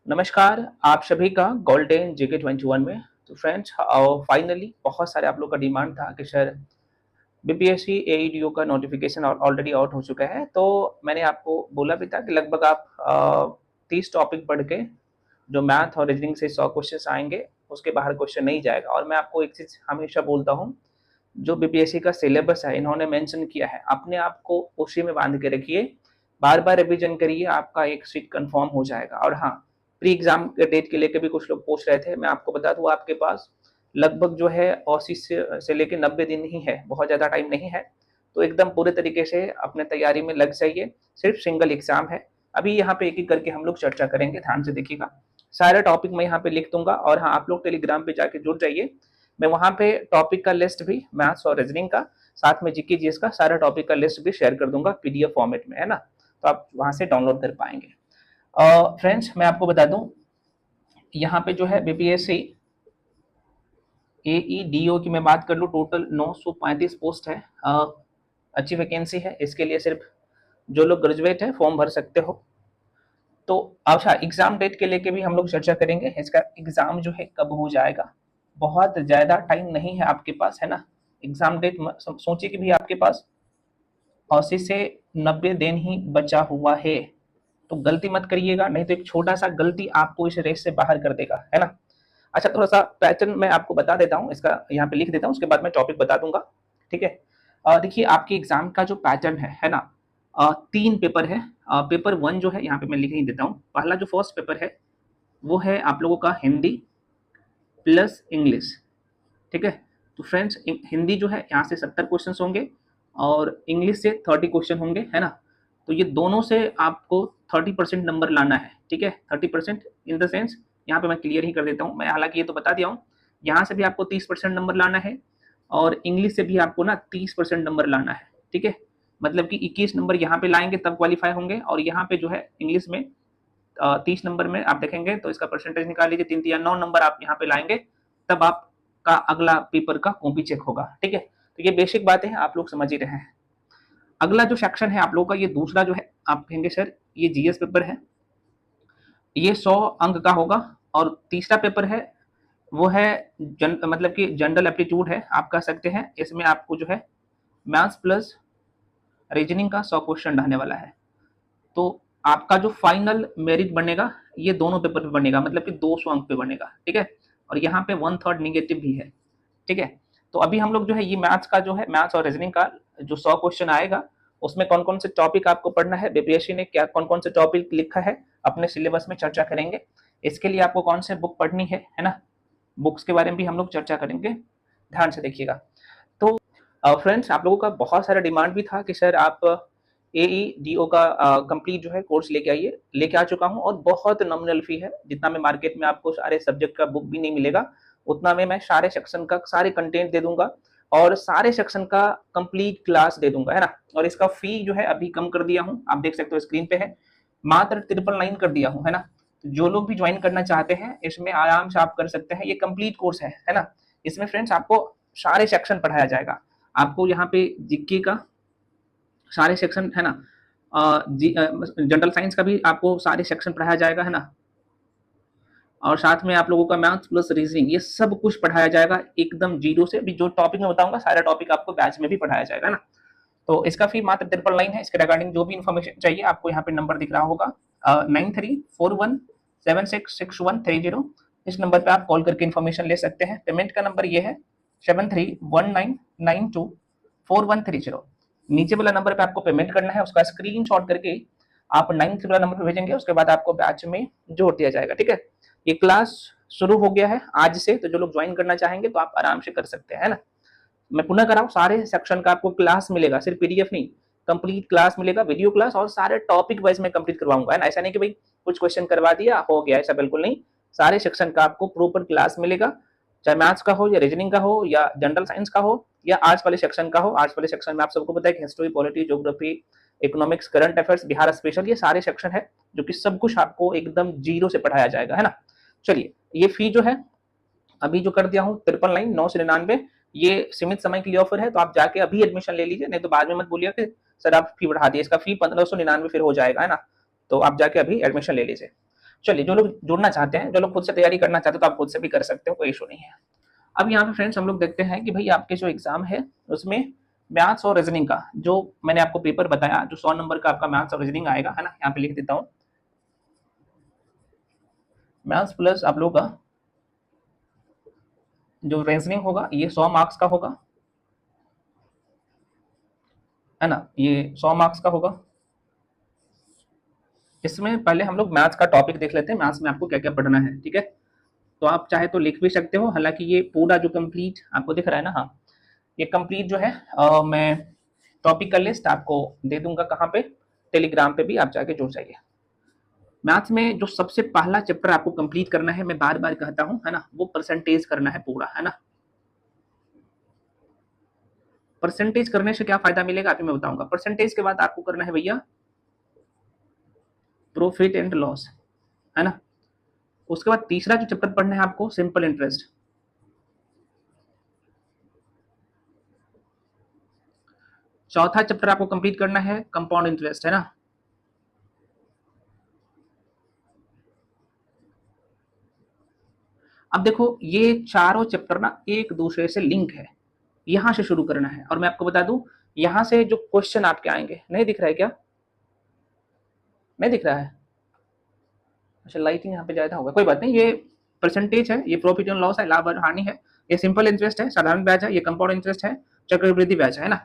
नमस्कार, आप सभी का गोल्डन जीके 21 में। तो फ्रेंड्स, फाइनली बहुत सारे आप लोग का डिमांड था कि सर बीपीएससी एईडीओ का नोटिफिकेशन ऑलरेडी आउट हो चुका है। तो मैंने आपको बोला भी था कि लगभग आप 30 टॉपिक पढ़ के जो मैथ और रीजनिंग से 100 क्वेश्चन आएंगे, उसके बाहर क्वेश्चन नहीं जाएगा। और मैं आपको एक चीज़ हमेशा बोलता हूँ, जो बीपीएससी का सिलेबस है इन्होंने मेंशन किया है, अपने आप को उसी में बांध के रखिए, बार बार रिवीजन करिए, आपका एक सीट कंफर्म हो जाएगा। और हाँ, प्री एग्जाम के डेट के लेकर भी कुछ लोग पूछ रहे थे, मैं आपको बता दूं आपके पास लगभग जो है 80 से लेकर 90 दिन ही है, बहुत ज़्यादा टाइम नहीं है। तो एकदम पूरे तरीके से अपने तैयारी में लग जाइए। सिर्फ सिंगल एग्जाम है। अभी यहाँ पे एक एक करके हम लोग चर्चा करेंगे, ध्यान से देखिएगा। सारा टॉपिक मैं यहाँ पे लिख दूंगा। और हाँ, आप लोग टेलीग्राम पे जाके जुड़ जाइए। मैं वहाँ पे टॉपिक का लिस्ट भी, मैथ्स और रीजनिंग का, साथ में जीके जीएस का सारा टॉपिक का लिस्ट भी शेयर कर दूंगा पीडीएफ फॉर्मेट में, है ना। तो आप वहाँ से डाउनलोड कर पाएंगे। फ्रेंड्स, मैं आपको बता दूं, यहाँ पे जो है बीपीएससी एईडीओ की मैं बात कर लूँ, टोटल 935 पोस्ट है। अच्छी वैकेंसी है। इसके लिए सिर्फ जो लोग ग्रेजुएट है फॉर्म भर सकते हो। तो अच्छा, एग्जाम डेट के लेके भी हम लोग चर्चा करेंगे। इसका एग्जाम जो है कब हो जाएगा, बहुत ज्यादा टाइम नहीं है आपके पास, है ना। एग्जाम डेट सोचिए कि भी आपके पास 80 से 90 दिन ही बचा हुआ है। तो गलती मत करिएगा, नहीं तो एक छोटा सा गलती आपको इस रेस से बाहर कर देगा, है ना। अच्छा, थोड़ा सा पैटर्न मैं आपको बता देता हूँ, इसका यहाँ पे लिख देता हूँ, उसके बाद मैं टॉपिक बता दूंगा। ठीक है। देखिए, आपके एग्जाम का जो पैटर्न है ना, 3 पेपर है। पेपर 1 जो है यहाँ पे मैं लिख ही देता हूँ। पहला जो फर्स्ट पेपर है वो है आप लोगों का हिंदी प्लस इंग्लिश। ठीक है। तो फ्रेंड्स, हिंदी जो है यहाँ से 70 क्वेश्चन होंगे और इंग्लिश से 30 क्वेश्चन होंगे, है ना। तो ये दोनों से आपको 30% नंबर लाना है। ठीक है, 30% इन द सेंस, यहाँ पे मैं क्लियर ही कर देता हूँ। मैं हालांकि ये तो बता दिया हूँ, यहाँ से भी आपको 30% नंबर लाना है और इंग्लिश से भी आपको ना 30% नंबर लाना है। ठीक है, मतलब कि 21 नंबर यहाँ पे लाएंगे तब क्वालिफाई होंगे। और यहाँ पे जो है इंग्लिश में 30 नंबर में आप देखेंगे तो इसका परसेंटेज निकाल लीजिए, 3 या 9 नंबर आप यहाँ पे लाएंगे, तब आपका अगला पेपर का कॉपी चेक होगा। ठीक है, तो ये बेसिक बातें हैं, आप लोग समझ ही रहे हैं। अगला जो सेक्शन है आप लोगों का, ये दूसरा जो है, आप कहेंगे सर ये जीएस पेपर है, ये 100 अंक का होगा। और तीसरा पेपर है वो है मतलब कि जनरल एप्टीट्यूड है, आप कह सकते हैं। इसमें आपको जो है मैथ्स प्लस रीजनिंग का 100 क्वेश्चन रहने वाला है। तो आपका जो फाइनल मेरिट बनेगा ये दोनों पेपर पे बनेगा, मतलब कि 200 अंक पे बनेगा। ठीक है, और यहाँ पे 1/3 निगेटिव भी है। ठीक है, तो अभी हम लोग जो है ये मैथ्स का जो है, मैथ्स और रीजनिंग का जो 100 क्वेश्चन आएगा, उसमें कौन कौन से टॉपिक आपको पढ़ना है, बीपीएससी ने क्या कौन कौन से टॉपिक लिखा है अपने सिलेबस में, चर्चा करेंगे। इसके लिए आपको कौन से बुक पढ़नी है ना, बुक्स के बारे में भी हम लोग चर्चा करेंगे। ध्यान से देखिएगा। तो फ्रेंड्स, आप लोगों का बहुत सारा डिमांड भी था कि सर आप एईडीओ का कंप्लीट जो है कोर्स लेके आइए। लेके आ चुका हूँ और बहुत नॉमिनल फी है। जितना में मार्केट में आपको सारे सब्जेक्ट का बुक भी नहीं मिलेगा, उतना में मैं सारे सेक्शन का सारे कंटेंट दे दूंगा और सारे सेक्शन का कंप्लीट क्लास दे दूंगा, है ना। और इसका फी जो है अभी कम कर दिया हूँ, आप देख सकते हो स्क्रीन पे है, मात्र 999 कर दिया हूँ, है ना। जो लोग भी ज्वाइन करना चाहते हैं इसमें आराम से आप कर सकते हैं। ये कंप्लीट कोर्स है ना। इसमें फ्रेंड्स आपको सारे सेक्शन पढ़ाया जाएगा। आपको यहाँ पे जीके का सारे सेक्शन, है ना, जनरल साइंस का भी आपको सारे सेक्शन पढ़ाया जाएगा, है ना। और साथ में आप लोगों का मैथ्स प्लस रीजनिंग, ये सब कुछ पढ़ाया जाएगा एकदम जीरो से। अभी जो टॉपिक मैं बताऊंगा सारा टॉपिक आपको बैच में भी पढ़ाया जाएगा ना। तो इसका फी मात्र 999 है। इसके रिगार्डिंग जो भी इन्फॉर्मेशन चाहिए आपको यहाँ पे नंबर दिख रहा होगा, 9341766130। इस नंबर पे आप कॉल करके इन्फॉर्मेशन ले सकते हैं। पेमेंट का नंबर ये है 7319924130। नीचे वाला नंबर पे आपको पेमेंट करना है, उसका स्क्रीनशॉट करके आप 9th वाला नंबर पे भेजेंगे, उसके बाद आपको बैच में जोड़ दिया जाएगा। ठीक है, ये क्लास शुरू हो गया है आज से, तो जो लोग ज्वाइन करना चाहेंगे तो आप आराम से कर सकते हैं, है ना। मैं पुनः कराऊं, सारे सेक्शन का आपको क्लास मिलेगा, सिर्फ पीडीएफ नहीं, कंप्लीट क्लास मिलेगा, वीडियो क्लास, और सारे टॉपिक वाइज में कंप्लीट करवाऊंगा, है ना। ऐसा नहीं कि भाई कुछ क्वेश्चन करवा दिया हो गया, ऐसा बिल्कुल नहीं। सारे सेक्शन का आपको प्रॉपर क्लास मिलेगा, चाहे मैथ्स का हो या रीजनिंग का हो या जनरल साइंस का हो या आर्ट्स वाले सेक्शन का हो। आर्ट्स वाले सेक्शन में आप सबको पता है कि history, polity, geography, economics, current affairs, Bihar special, ये सारे सेक्शन है जो कि सब कुछ आपको एकदम जीरो से पढ़ाया जाएगा, है ना। चलिए, ये फी जो है अभी जो कर दिया हूँ 53,999, ये सीमित समय के लिए ऑफर है, तो आप जाके अभी एडमिशन ले लीजिए, नहीं तो बाद में मत बोलिए कि सर आप फी बढ़ा दिए। इसका फी 1599 फिर हो जाएगा, है ना। तो आप जाके अभी एडमिशन ले लीजिए। चलिए, जो लोग जुड़ना चाहते हैं, जो लोग खुद से तैयारी करना चाहते हैं, तो आप खुद से भी कर सकते हो, कोई इशू नहीं है। अब यहाँ पे फ्रेंड्स हम लोग देखते हैं कि भाई आपके जो एग्जाम है उसमें मैथ्स और रीजनिंग का जो मैंने आपको पेपर बताया, जो 100 नंबर का आपका मैथ्स और रीजनिंग आएगा, है ना, यहाँ पे लिख देता हूँ, मैथ्स प्लस आप लोगों का जो रीजनिंग होगा ये 100 मार्क्स का होगा, है ना, ये 100 मार्क्स का होगा। इसमें पहले हम लोग मैथ्स का टॉपिक देख लेते हैं, मैथ्स में आपको क्या क्या पढ़ना है, ठीक है। तो आप चाहे तो लिख भी सकते हो, हालांकि ये पूरा जो कंप्लीट आपको दिख रहा है ना, हाँ, ये कंप्लीट जो है मैं टॉपिक का लिस्ट आपको दे दूंगा, कहाँ पे, टेलीग्राम पे भी आप जाके जुड़ जाइए। मैथ्स में जो सबसे पहला चैप्टर आपको कंप्लीट करना है, मैं बार बार कहता हूँ, है ना, वो परसेंटेज करना है पूरा, है ना। परसेंटेज करने से क्या फायदा मिलेगा अभी मैं बताऊंगा। परसेंटेज के बाद आपको करना है भैया प्रॉफिट एंड लॉस, है ना। उसके बाद तीसरा जो चैप्टर पढ़ना है आपको सिंपल इंटरेस्ट। चौथा चैप्टर आपको कंप्लीट करना है कंपाउंड इंटरेस्ट, है ना। अब देखो ये चारों चैप्टर ना एक दूसरे से लिंक है, यहां से शुरू करना है। और मैं आपको बता दूं, यहां से जो क्वेश्चन आपके आएंगे, नहीं दिख रहा है क्या, नहीं दिख रहा है, अच्छा लाइटिंग यहाँ पे ज्यादा होगा, कोई बात नहीं। ये परसेंटेज है, ये प्रॉफिट एंड लॉस है, लाभ और हानि है, ये सिंपल इंटरेस्ट है, साधारण ब्याज है, ये कंपाउंड इंटरेस्ट है, चक्रवृद्धि ब्याज है ना।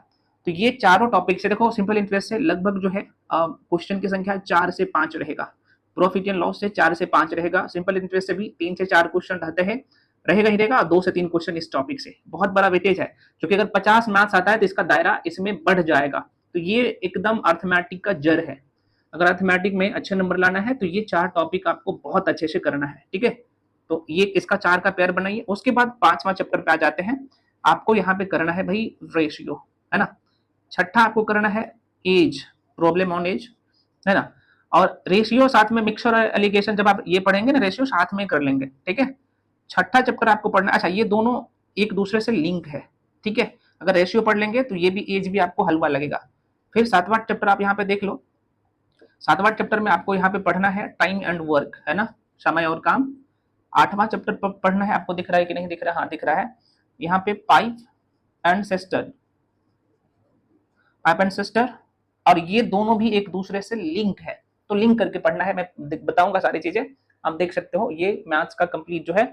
तो ये चारों टॉपिक से देखो, सिंपल इंटरेस्ट से लगभग जो है क्वेश्चन की संख्या 4 से 5 रहेगा, प्रॉफिट एंड लॉस से 4 से 5 रहेगा, सिंपल इंटरेस्ट से भी 3 से 4 क्वेश्चन रहते हैं, रहेगा ही रहेगा, और 2 से 3 क्वेश्चन इस टॉपिक से। बहुत बड़ा वेटेज है, क्योंकि अगर 50 मैथ्स आता है तो इसका दायरा इसमें बढ़ जाएगा। तो ये एकदम अर्थमेटिक का जड़ है। अगर अर्थमेटिक में अच्छे नंबर लाना है तो ये 4 टॉपिक आपको बहुत अच्छे से करना है, ठीक है। तो ये इसका 4 का पेयर बनाइए। उसके बाद 5वां चैप्टर पे आ जाते हैं, आपको यहाँ पे करना है भाई रेशियो, है ना। छठा आपको करना है एज, प्रॉब्लम ऑन एज, है ना। और रेशियो साथ में मिक्सर और एलिगेशन, जब आप ये पढ़ेंगे ना रेशियो साथ में कर लेंगे, ठीक है। छठा चैप्टर आपको पढ़ना, अच्छा ये दोनों एक दूसरे से लिंक है, ठीक है। अगर रेशियो पढ़ लेंगे तो ये भी एज भी आपको हलवा लगेगा। फिर 7वां चैप्टर आप यहाँ पे देख लो, 7वां चैप्टर में आपको यहाँ पे पढ़ना है टाइम एंड वर्क, है ना, समय और काम। 8वां चैप्टर पढ़ना है, आपको दिख रहा है कि नहीं दिख रहा है, हाँ दिख रहा है, यहाँ पे pipe and sister, pipe and sister, और ये दोनों भी एक दूसरे से लिंक है, तो लिंक करके पढ़ना है। मैं बताऊंगा सारी चीजें, आप देख सकते हो। ये मैथ्स का कंप्लीट जो है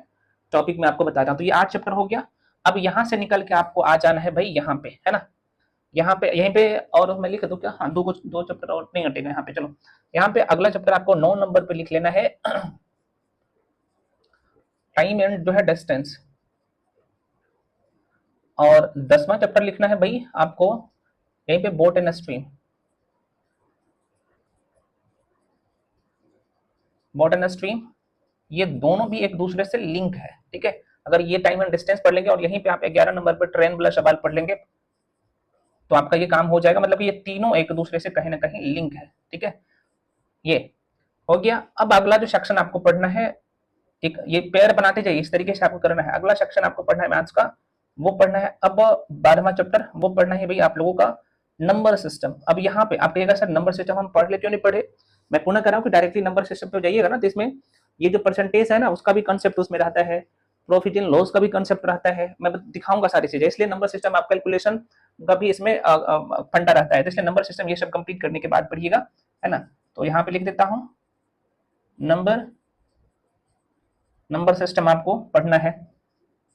टॉपिक मैं आपको बता रहा हूँ। तो ये 8 चैप्टर हो गया। अब यहाँ से निकल के आपको आ जाना है भाई यहाँ पे, है ना, यहाँ पे, यहीं पे, और मैं लिख दूं क्या, हाँ, दो चैप्टर और नहीं हटेगा यहाँ पे। चलो यहाँ पे अगला चैप्टर आपको 9 नंबर पे लिख लेना है, टाइम एंड जो है डिस्टेंस। और 10वां चैप्टर लिखना है भाई आपको यहीं पे boat and stream, boat and stream, ये दोनों भी एक दूसरे से लिंक है, ठीक है। अगर ये टाइम एंड डिस्टेंस पढ़ लेंगे और यहीं पे आप 11 नंबर पर ट्रेन वाला सवाल पढ़ लेंगे तो आपका ये काम हो जाएगा। मतलब ये तीनों एक दूसरे से कहीं ना कहीं लिंक है, ठीक है। ये हो गया। अब अगला जो सेक्शन आपको पढ़ना है, एक ये पेयर बनाते जाइए, इस तरीके से आपको करना है। अगला सेक्शन आपको पढ़ना है मैथ्स का, वो पढ़ना है अब 12वां चैप्टर, वो पढ़ना है भाई आप लोगों का नंबर सिस्टम। अब यहाँ पे आप कहिएगा सर नंबर सिस्टम हम पढ़ ले क्यों नहीं पढ़े, मैं पुनः कर रहा हूँ कि डायरेक्टली नंबर सिस्टम पे जाइएगा ना, तो इसमें ये जो परसेंटेज है ना उसका भी कंसेप्ट उसमें रहता है, प्रॉफिट एंड लॉस का भी कंसेप्ट रहता है, मैं दिखाऊंगा सारी चीजें। इसलिए नंबर सिस्टम आप कैलकुलेशन का भी इसमें फंडा रहता है, तो इसलिए नंबर सिस्टम ये सब कंप्लीट करने के बाद पढ़िएगा, है ना। तो यहाँ पे लिख देता हूँ नंबर सिस्टम आपको पढ़ना है।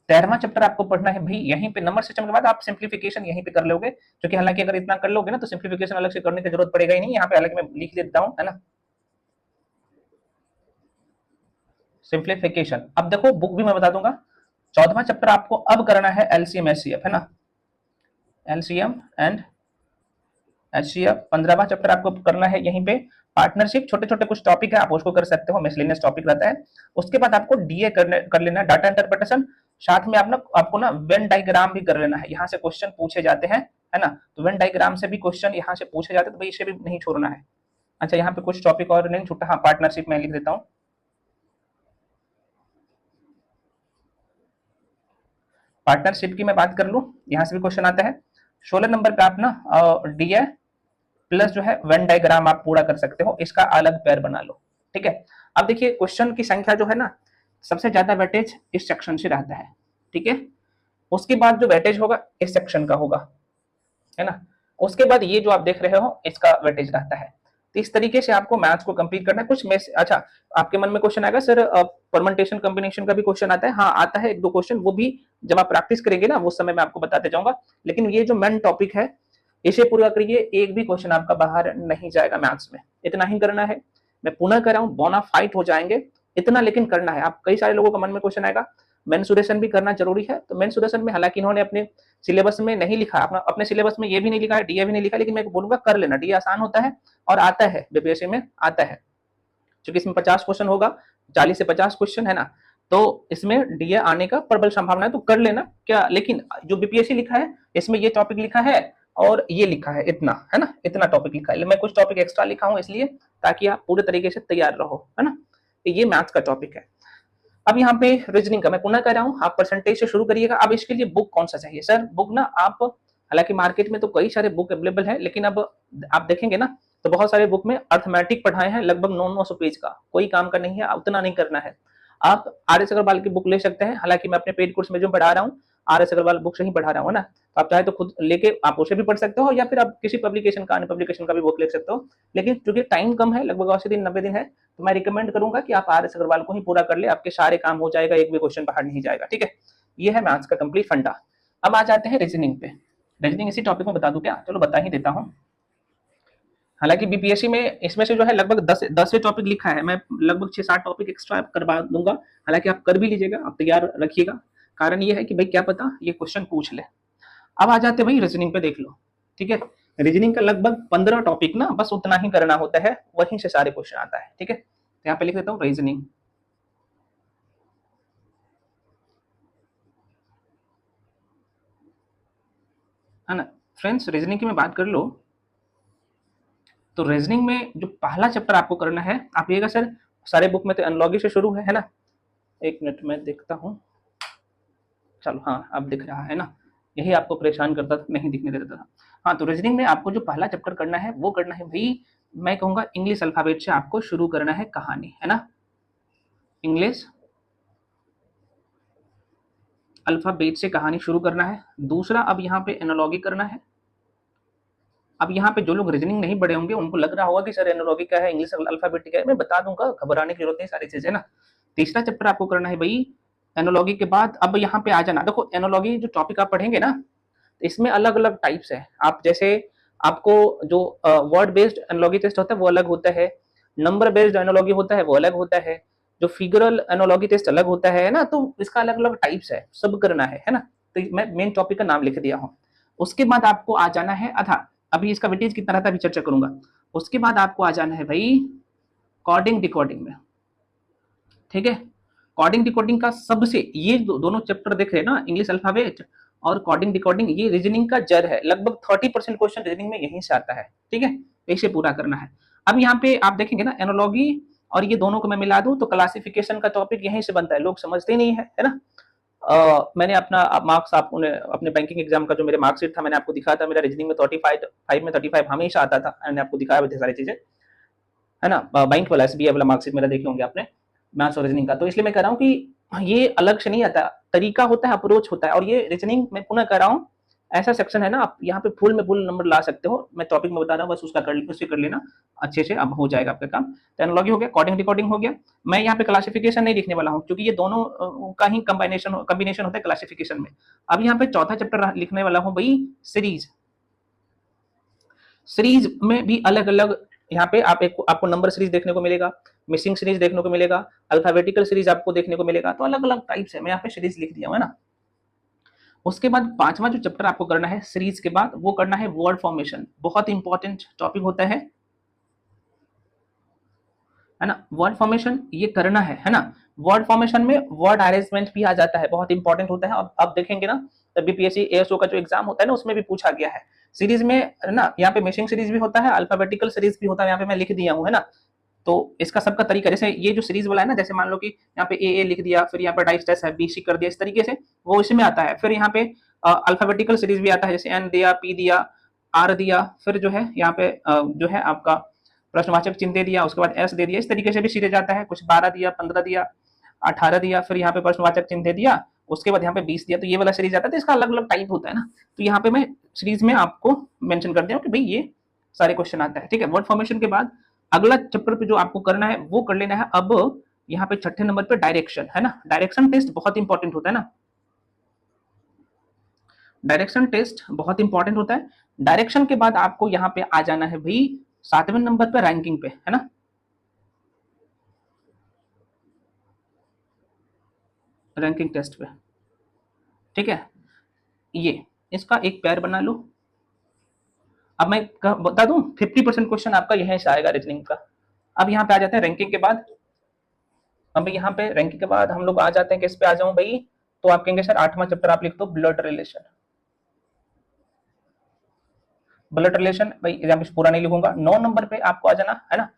13वां चैप्टर आपको पढ़ना है भाई यहीं पे, नंबर सिस्टम के बाद आप सिंप्लीफिकेशन यहीं पे कर लोगे, क्योंकि हालांकि अगर इतना कर लोगे ना तो सिंप्लीफिकेशन अलग से करने की जरूरत पड़ेगा ही नहीं, यहाँ पे हालांकि मैं लिख देता हूँ, है ना, सिंप्लीफिकेशन। अब देखो बुक भी मैं बता दूंगा। 14वां चैप्टर आपको अब करना है एलसीएम एचसीएफ, है ना, एलसीएम एंड एचसीएफ। 15वां चैप्टर आपको करना है यहीं पे पार्टनरशिप, छोटे छोटे कुछ टॉपिक है आप उसको कर सकते हो, मिसलेनियस टॉपिक रहता है। उसके बाद आपको डीए कर लेना, डाटा इंटरप्रिटेशन। साथ में आपको ना वेन डायग्राम भी कर लेना है, यहाँ से क्वेश्चन पूछे जाते हैं, है ना। तो वेन डायग्राम से भी क्वेश्चन यहाँ से पूछे जाते हैं, तो भाई इसे भी नहीं छोड़ना है। अच्छा यहाँ पे कुछ टॉपिक और नहीं छूटा, हाँ पार्टनरशिप में लिख देता हूँ। पार्टनरशिप की मैं बात कर लूँ, यहाँ से भी क्वेश्चन आता है। 16 नंबर पे आप ना डीए प्लस जो है वेन डायग्राम आप पूरा कर सकते हो, इसका अलग पेयर बना लो, ठीक है। अब देखिए क्वेश्चन की संख्या जो है ना, सबसे ज्यादा वेटेज इस सेक्शन से रहता है, ठीक है। उसके बाद जो वेटेज होगा इस सेक्शन का होगा, है ना। उसके बाद ये जो आप देख रहे हो इसका वेटेज रहता है। तो इस तरीके से आपको मैथ्स को कंप्लीट करना है। कुछ में अच्छा, आपके मन में क्वेश्चन आएगा सर परमुटेशन कॉम्बिनेशन का भी क्वेश्चन आता है। हाँ आता है, एक दो क्वेश्चन, वो भी जब आप प्रैक्टिस करेंगे ना उस समय मैं आपको बताते जाऊंगा। लेकिन ये जो मेन टॉपिक है इसे पूरा करिए, एक भी क्वेश्चन आपका बाहर नहीं जाएगा मैथ्स में। इतना ही करना है, मैं पुनः कर रहा हूँ, बोनाफाइड हो जाएंगे इतना लेकिन करना है। आप कई सारे लोगों का मन में क्वेश्चन आएगा मेंसुरेशन भी करना जरूरी है, तो मेंसुरेशन में हालांकि इन्होंने अपने सिलेबस में नहीं लिखा, अपने सिलेबस में ये भी नहीं लिखा है, डीए भी नहीं लिखा, लेकिन मैं बोलूंगा कर लेना। डीए आसान होता है और आता है, बीपीएससी में आता है, क्योंकि इसमें 50 क्वेश्चन होगा, 40 से 50 क्वेश्चन है ना, तो इसमें डीए आने का प्रबल संभावना है, तो कर लेना क्या। लेकिन जो बीपीएससी लिखा है इसमें ये टॉपिक लिखा है और ये लिखा है, इतना है ना, इतना टॉपिक लिखा है। मैं कुछ टॉपिक एक्स्ट्रा लिखा हूं इसलिए ताकि आप पूरे तरीके से तैयार रहो, है ना। ये मैथ्स का टॉपिक है। अब यहाँ पे रीजनिंग का मैं पुनः कह रहा हूँ, आप परसेंटेज से शुरू करिएगा। अब इसके लिए बुक कौन सा चाहिए सर? बुक ना आप, हालांकि मार्केट में तो कई सारे बुक अवेलेबल है, लेकिन अब आप देखेंगे ना तो बहुत सारे बुक में अर्थमेटिक पढ़ाए हैं, लगभग 900 पेज का, कोई काम का नहीं है, उतना नहीं करना है। आप आर एस अग्रवाल की बुक ले सकते हैं, हालांकि मैं अपने पेड कोर्स में जो पढ़ा रहा हूँ आर एस अग्रवाल बुक से ही पढ़ा रहा हूँ ना, तो आप चाहे तो खुद लेके आप उसे भी पढ़ सकते हो, या फिर आप किसी पब्लिकेशन का, अन्य पब्लिकेशन का भी बुक ले सकते हो। लेकिन चूंकि टाइम कम है, लगभग 80 दिन 90 दिन है, तो मैं रिकमेंड करूंगा कि आप आर एस अग्रवाल को ही पूरा कर ले, आपके सारे काम हो जाएगा, एक भी क्वेश्चन बाहर नहीं जाएगा, ठीक है। ये है मैथ्स का कंप्लीट फंडा। अब आ जाते हैं रीजनिंग पे। रीजनिंग इसी टॉपिक में बता दूं क्या? चलो बता ही देता हूँ। हालांकि बीपीएससी में इसमें से जो है लगभग 10वें टॉपिक लिखा है, मैं लगभग 6-7 टॉपिक एक्स्ट्रा करवा दूंगा, हालांकि आप कर भी लीजिएगा, आप तैयार रखिएगा। कारण ये है कि भाई क्या पता ये क्वेश्चन पूछ ले। अब आ जाते भाई रीजनिंग पे, देख लो, ठीक है। रीजनिंग का लगभग 15 टॉपिक ना, बस उतना ही करना होता है, वहीं से सारे क्वेश्चन आता है, ठीक है। तो यहाँ पे लिख देता हूँ रीजनिंग, है ना। फ्रेंड्स रीजनिंग की मैं बात कर लो तो रीजनिंग में जो पहला चैप्टर आपको करना है, आप ये सर सारे बुक में तो एनालॉजी से शुरू है ना। एक मिनट में देखता हूँ, चलो हाँ अब दिख रहा है ना, यही आपको परेशान करता था, नहीं दिखने देता था। हाँ तो रीजनिंग में आपको जो पहला चैप्टर करना है वो करना है भाई, मैं कहूँगा इंग्लिश अल्फाबेट से आपको शुरू करना है कहानी, है ना। इंग्लिश अल्फाबेट से कहानी शुरू करना है। दूसरा अब यहाँ पे एनालॉजी करना है। अब यहाँ पे जो लोग रीजनिंग नहीं पढ़े होंगे उनको लग रहा होगा कि सर एनालॉजी क्या है, इंग्लिश अल्फाबेट क्या है, मैं बता दूंगा, घबराने की जरूरत नहीं, सारी चीजें ना। तीसरा चैप्टर आपको करना है भाई एनालॉजी के बाद, अब यहाँ पे आ जाना। देखो एनालॉजी जो टॉपिक आप पढ़ेंगे ना, इसमें अलग अलग टाइप्स है। आप जैसे आपको जो वर्ड बेस्ड एनालॉजी टेस्ट होता है वो अलग होता है, नंबर बेस्ड एनालॉजी होता है वो अलग होता है, जो फिगरल एनालॉजी टेस्ट अलग होता है ना, तो इसका अलग अलग टाइप्स है, सब करना है ना। तो मैं मेन टॉपिक का नाम लिख दिया हूँ। उसके बाद आपको आ जाना है आधा, अभी इसका वेटेज कितना रहता है अभी चर्चा करूंगा। उसके बाद आपको आ जाना है भाई कोडिंग डिकोडिंग में, ठीक है। कोडिंग डिकोडिंग का सबसे, ये दोनों चैप्टर देख रहे हैं ना, इंग्लिश अल्फाबेट और कोडिंग डिकोडिंग, ये रीजनिंग का जड़ है, लगभग 30% क्वेश्चन रीजनिंग में यहीं से आता है, ठीक है। इसे पूरा करना है। अब यहाँ पे आप देखेंगे ना एनालॉजी और ये दोनों को मैं मिला दूं तो क्लासिफिकेशन का टॉपिक यहीं से बनता है, लोग समझते नहीं है ना। मैंने अपना मार्क्स आपने अपने बैंकिंग एग्जाम का जो मेरे मार्कशीट था मैंने आपको दिखाया था, मेरा रीजनिंग में 35 में 35 हमेशा आता था, मैंने आपको दिखाया थे सारी चीजें, है ना। बैंक वाला एसबीआई वाला मार्कशीट मेरा देखे होंगे आपने, मैथ्स और रीजनिंग का। तो इसलिए मैं कह रहा हूँ कि ये अलग से नहीं आता, तरीका होता है, अप्रोच होता है। और ये रीजनिंग मैं पुनः कह रहा हूँ ऐसा सेक्शन है ना, आप यहाँ पे फुल में फुल नंबर ला सकते हो, मैं टॉपिक में बता रहा हूँ, बस उससे कर लेना अच्छे से, अब हो जाएगा आपका काम। तो एनालॉजी हो गया, कोडिंग डिकोडिंग हो गया। मैं यहाँ पे क्लासिफिकेशन नहीं लिखने वाला हूँ क्योंकि ये दोनों का ही कॉम्बिनेशन होता है क्लासिफिकेशन में। अब यहाँ पे चौथा चैप्टर लिखने वाला हूँ भाई सीरीज। सीरीज में भी अलग अलग, यहाँ पे आपको नंबर सीरीज देखने को मिलेगा, मिसिंग सीरीज देखने को मिलेगा, अल्फाबेटिकल सीरीज आपको देखने को मिलेगा, तो अलग अलग टाइप्स है, मैं यहाँ पे सीरीज लिख दिया हूँ, है ना। उसके बाद पांचवा जो चैप्टर आपको करना है सीरीज के बाद, वो करना है वर्ड फॉर्मेशन, बहुत इंपॉर्टेंट टॉपिक होता है ना। वर्ड फॉर्मेशन ये करना है ना। वर्ड फॉर्मेशन में वर्ड अरेंजमेंट भी आ जाता है, बहुत इंपॉर्टेंट होता है। अब देखेंगे ना बीपीएससी एएसओ का जो एग्जाम होता है ना उसमें भी पूछा गया है सीरीज में ना। यहाँ पे मिसिंग सीरीज भी होता है, अल्फाबेटिकल सीरीज भी होता है, यहाँ पे मैं लिख दिया हूँ, है ना। तो इसका सबका तरीका, जैसे ये जो सीरीज वाला है ना, जैसे मान लो कि यहाँ पे ए लिख दिया, फिर यहाँ पे डाइस्टेस है, बीसी कर दिया, इस तरीके से वो इसमें आता है। फिर यहाँ पे अल्फाबेटिकल सीरीज भी आता है, जैसे एन दिया, पी दिया, आर दिया, फिर जो है यहाँ पे जो है आपका प्रश्नवाचक चिन्ह दे दिया, उसके बाद एस दे दिया, इस तरीके से भी सीधे जाता है। कुछ 12 दिया, 15 दिया, 18 दिया, फिर यहाँ पे प्रश्नवाचक चिन्ह दे दिया, उसके बाद यहाँ पे 20 दिया, तो ये वाला सीरीज आता है। तो इसका अलग अलग टाइप होता है ना, तो यहाँ पे मैं सीरीज में आपको मेंशन कर दिया कि भाई ये सारे क्वेश्चन आता है, ठीक है। वर्ड फॉर्मेशन के बाद अगला चैप्टर पे जो आपको करना है वो कर लेना है। अब यहाँ पे छठे नंबर पे डायरेक्शन है ना, डायरेक्शन टेस्ट बहुत इंपॉर्टेंट होता है ना, डायरेक्शन टेस्ट बहुत इंपॉर्टेंट होता है। डायरेक्शन के बाद आपको यहाँ पे आ जाना है भाई 7वें नंबर पे रैंकिंग पे, है ना, रैंकिंग टेस्ट पे, ठीक है। ये इसका एक पैर बना लो। अब मैं बता दूं 50% क्वेश्चन आपका यहीं से आएगा रीजनिंग का। अब यहाँ पे आ जाते हैं रैंकिंग के बाद। अब यहाँ पे रैंकिंग के बाद हम लोग आ जाते हैं किस पे आ जाऊं भाई, तो आप कहेंगे सर 8वां चैप्टर आप लिख दो, ब्लड रिलेशन। ब्लड रिलेशन भाई एग्जाम में पूरा नहीं लिखूंगा, 9 नंबर पे आपको आ जाना है ना।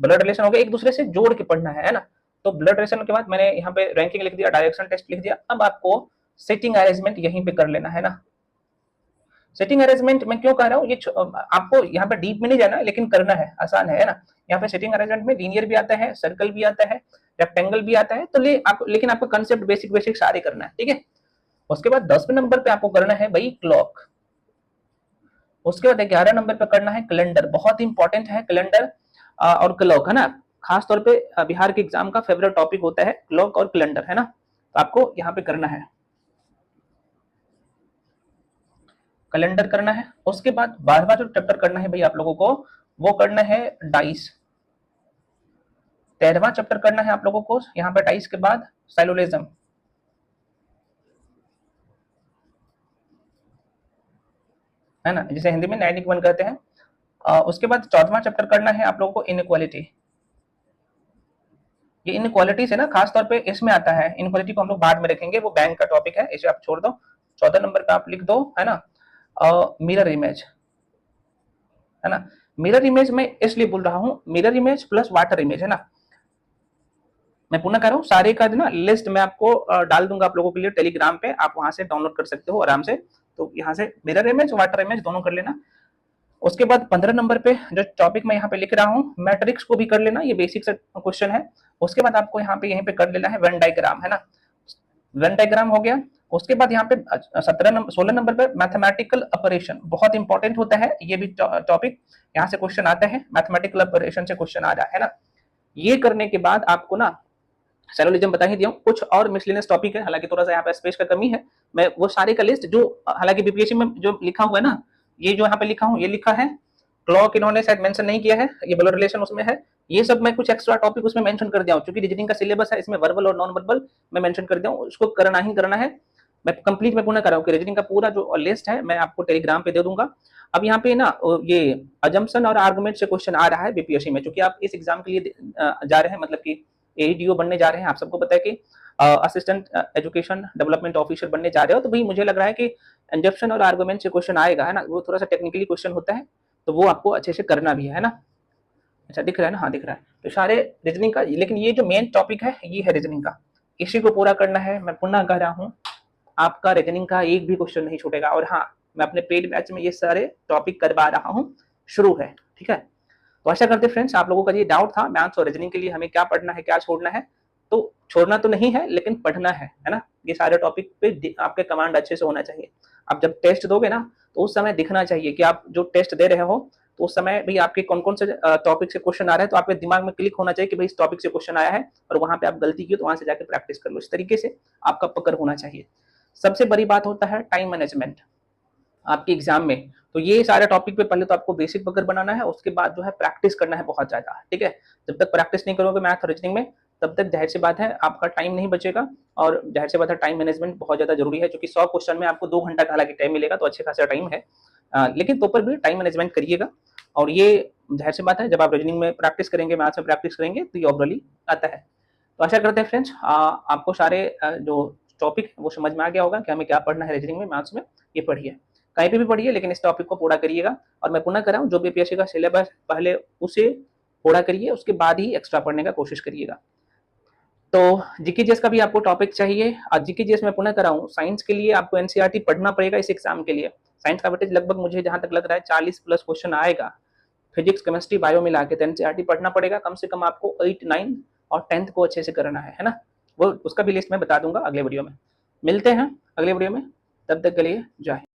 ब्लड रिलेशन हो गया, एक दूसरे से जोड़ के पढ़ना है ना। तो ब्लड रिलेशन के बाद मैंने यहाँ पे रैंकिंग लिख दिया, डायरेक्शन टेस्ट लिख दिया। अब आपको सेटिंग अरेंजमेंट यहीं पे कर लेना है ना। सेटिंग अरेंजमेंट मैं क्यों कह रहा हूँ, ये आपको यहाँ पे डीप में नहीं जाना, लेकिन करना है, आसान है ना। यहाँ पे सेटिंग अरेंजमेंट में लीनियर भी आता है, सर्कल भी आता है, रेक्टेंगल भी आता है, तो लेकिन आपको कंसेप्ट बेसिक बेसिक सारे करना है, ठीक है। उसके बाद 10वें नंबर पे आपको करना है भाई क्लॉक। उसके बाद 11 नंबर पे करना है कैलेंडर, बहुत इंपॉर्टेंट है कैलेंडर और क्लॉक, है ना। खास तौर पे बिहार के एग्जाम का फेवरेट टॉपिक होता है क्लॉक और कैलेंडर, है ना। तो आपको यहाँ पे करना है, कैलेंडर करना है। उसके बाद 12वां जो चैप्टर करना है भाई आप लोगों को, वो करना है डाइस। 13वां चैप्टर करना है आप लोगों को यहाँ पे डाइस के बाद साइलोलिज्म, है ना, जिसे हिंदी में 91 कहते हैं। उसके बाद 14वां चैप्टर करना है आप लोगों को इनइक्वालिटी। ये इनइक्वालिटी से ना खास तौर पे इसमें आता है, इनइक्वालिटी को हम लोग बाद में रखेंगे, वो बैंक का टॉपिक है, इसे आप छोड़ दो। 14 नंबर पे आप लिख दो, है ना, मिरर इमेज, है ना। मिरर इमेज में इसलिए बोल रहा हूँ, mirror image plus water image, है ना। मैं पुनः कह रहा हूँ, सारे का ना लिस्ट मैं आपको डाल दूंगा आप लोगों के लिए टेलीग्राम पे, आप वहां से डाउनलोड कर सकते हो आराम से। तो यहाँ से मिरर इमेज वाटर इमेज दोनों कर लेना। उसके बाद 15 नंबर पे जो टॉपिक मैं यहाँ पे लिख रहा हूँ, मैट्रिक्स को भी कर लेना, ये बेसिक सा क्वेश्चन है। उसके बाद आपको यहाँ पे यहीं पे कर लेना है वेन डायग्राम, है ना, वेन डायग्राम हो गया। उसके बाद यहाँ पे 16 नंबर पे मैथमेटिकल ऑपरेशन बहुत इंपॉर्टेंट होता है, ये भी टॉपिक यहाँ से क्वेश्चन आता है, मैथमेटिकल ऑपरेशन से क्वेश्चन आ रहा है ना। ये करने के बाद आपको ना सेलोलिज्म बता ही दिया, कुछ और मिसलेनियस टॉपिक है, हालांकि थोड़ा सा यहाँ पे स्पेस का कमी है, मैं वो सारे का लिस्ट जो हालांकि बीपीएससी में जो लिखा हुआ है ना, ये जो यहाँ पे लिखा हूँ, ये लिखा है क्लॉक इन्होंने शायद मेंशन नहीं किया है, ये ब्लड रिलेशन उसमें है, ये सब मैं कुछ एक्स्ट्रा टॉपिक उसमें मेंशन कर दिया हूँ, क्योंकि रीजनिंग का सिलेबस है, इसमें वर्बल और नॉन वर्बल मैं मेंशन कर दिया हूँ, उसको करना ही करना है। मैं कंप्लीट में पुनः कर रहा हूँ कि रीजनिंग का पूरा जो लिस्ट है मैं आपको टेलीग्राम पे दे दूंगा। अब यहाँ पे ना ये अजम्पशन और आर्गुमेंट से क्वेश्चन आ रहा है बीपीएससी में, क्योंकि आप इस एग्जाम के लिए जा रहे हैं, मतलब कि एडीओ बनने जा रहे हैं, आप सबको पता है कि असिस्टेंट एजुकेशन डेवलपमेंट ऑफिसर बनने जा रहे हो, तो भाई मुझे लग रहा है कि अजम्पशन और आर्गुमेंट से क्वेश्चन आएगा, है ना, वो थोड़ा सा टेक्निकली क्वेश्चन होता है, तो वो आपको अच्छे से करना भी है ना। अच्छा दिख रहा है ना, हाँ दिख रहा है। तो सारे रीजनिंग का, लेकिन ये जो मेन टॉपिक है ये है रीजनिंग का, इसी को पूरा करना है। मैं पुनः कह रहा हूँ आपका रीजनिंग का एक भी क्वेश्चन नहीं छूटेगा, और हाँ मैं अपने पेड बैच में ये सारे टॉपिक करवा रहा हूँ, शुरू है, ठीक है। तो आशा करते फ्रेंड्स आप लोगों का ये डाउट था मैथ्स और रीजनिंग के लिए हमें क्या पढ़ना है क्या छोड़ना है, तो छोड़ना तो नहीं है लेकिन पढ़ना है ना। ये सारे टॉपिक पे आपके कमांड अच्छे से होना चाहिए। आप जब टेस्ट दोगे ना तो उस समय दिखना चाहिए कि आप जो टेस्ट दे रहे हो, तो उस समय भी आपके कौन कौन से टॉपिक से क्वेश्चन आ रहा है, तो आपके दिमाग में क्लिक होना चाहिए कि भाई इस टॉपिक से क्वेश्चन आया है, और वहां पे आप गलती की तो वहां से जाकर प्रैक्टिस कर लो, इस तरीके से आपका पकड़ होना चाहिए। सबसे बड़ी बात होता है टाइम मैनेजमेंट आपके एग्जाम में। तो ये सारे टॉपिक पे पहले तो आपको बेसिक पकड़ बनाना है, उसके बाद जो है प्रैक्टिस करना है बहुत ज्यादा, ठीक है। जब तक प्रैक्टिस नहीं करोगे मैथ और रीजनिंग में, तब तक जाहिर सी बात है आपका टाइम नहीं बचेगा, और जाहिर सी बात है टाइम मैनेजमेंट बहुत ज्यादा जरूरी है, क्योंकि 100 क्वेश्चन में आपको 2 घंटा का हालांकि टाइम मिलेगा, तो अच्छे खासा टाइम है, लेकिन तो पर भी टाइम मैनेजमेंट करिएगा। और ये जाहिर सी बात है जब आप रीजनिंग में प्रैक्टिस करेंगे, मैथ्स में प्रैक्टिस करेंगे, तो ये ओवरऑली आता है। तो आशा करते हैं फ्रेंड्स आपको सारे जो टॉपिक है वो समझ में आ गया होगा कि हमें क्या पढ़ना है रीजनिंग में, मैथ्स में, ये पढ़िए, कहीं पे भी पढ़िए, लेकिन इस टॉपिक को पूरा करिएगा। और मैं पुनः कर रहा हूँ, जो बीपीएससी का सिलेबस पहले उसे पूरा करिए, उसके बाद ही एक्स्ट्रा पढ़ने का कोशिश करिएगा। तो जीकेजीएस का भी आपको टॉपिक चाहिए, और जीकेजीएस में पुनः कर रहा हूँ, साइंस के लिए आपको एनसीईआरटी पढ़ना पड़ेगा इस एग्जाम के लिए। साइंस का वेटेज लगभग मुझे जहां तक लग रहा है 40 प्लस क्वेश्चन आएगा, फिजिक्स केमिस्ट्री बायो मिला के एनसीईआरटी पढ़ना पड़ेगा। कम से कम आपको 8, 9 और 10th को अच्छे से करना है ना। वो उसका भी लिस्ट मैं बता दूंगा अगले वीडियो में। मिलते हैं अगले वीडियो में, तब तक के लिए जय हिंद।